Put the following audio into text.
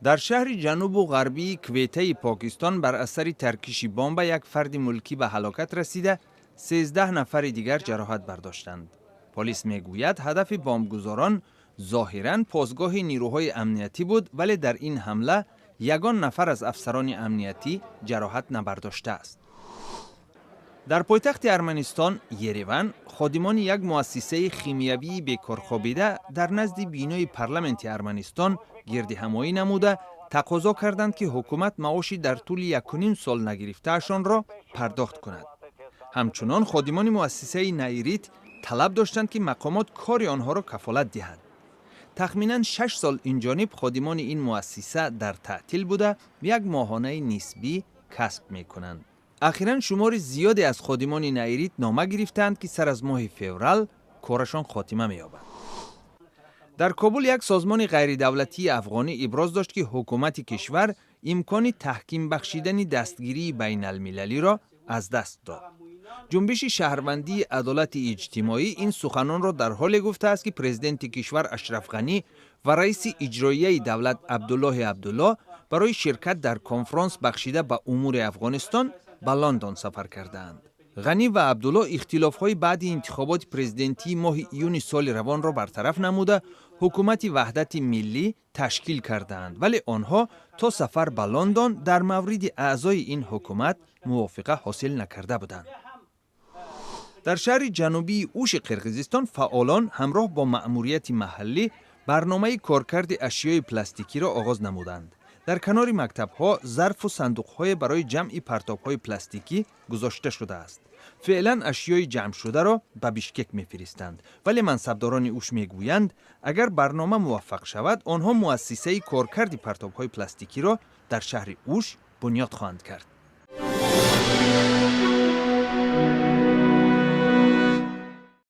در شهر جنوب و غربی کویته پاکستان بر اثر ترکیش بمب یک فرد ملکی به هلاکت رسیده، 13 نفر دیگر جراحت برداشتند. پلیس میگوید هدف بمبگذاران ظاهراً پاسگاه نیروهای امنیتی بود، ولی در این حمله یگان نفر از افسران امنیتی جراحت نبرداشته است. در پایتخت ارمنستان یریون، خادمان یک مؤسسه شیمیایی بیکار خوابیده در نزد بینای پارلمانت ارمنستان گرد همایی نموده تقاضا کردند که حکومت معاشی در طول 1.5 سال نگرفته‌شان را پرداخت کند. همچنان خادمان مؤسسه نایریت طلب داشتند که مقامات کار آنها را کفالت دهند. تخمیناً 6 سال اینجانب خادمان این مؤسسه در تعطیل بوده یک ماهانه نسبی کسب می‌کنند. اخیراً شمار زیادی از خادمان نایریت نامه گرفتند که سر از ماه فوریه کارشان خاتمه می‌یابد. در کابل یک سازمان غیر دولتی افغانی ابراز داشت که حکومت کشور امکان تحکیم بخشیدن دستگیری بین المللی را از دست داد. جنبش شهروندی عدالت اجتماعی این سخنان را در حالی گفته است که پرزیدنت کشور اشرف غنی و رئیس اجرایی دولت عبدالله برای شرکت در کنفرانس بخشیده به امور افغانستان به لندن سفر کردند. غنی و عبدالله اختلاف‌های بعد انتخابات پرزیدنتی ماه ایون سال روان را برطرف نموده حکومت وحدت ملی تشکیل کردند، ولی آنها تا سفر به لندن در مورد اعضای این حکومت موافقه حاصل نکرده بودند. در شهر جنوبی اوش قرقیزستان فعالان همراه با مأموریت محلی برنامه کارکرد اشیای پلاستیکی را آغاز نمودند. در کنار مکتب‌ها ظرف و صندوق‌های برای جمع پرتاب‌های پلاستیکی گذاشته شده است. فعلا اشیای جمع شده را به بیشکک می‌فرستند، ولی منصبداران اوش میگویند اگر برنامه موفق شود آنها مؤسسه کارکرد پرتاب‌های پلاستیکی را در شهر اوش بنیاد خواهند کرد.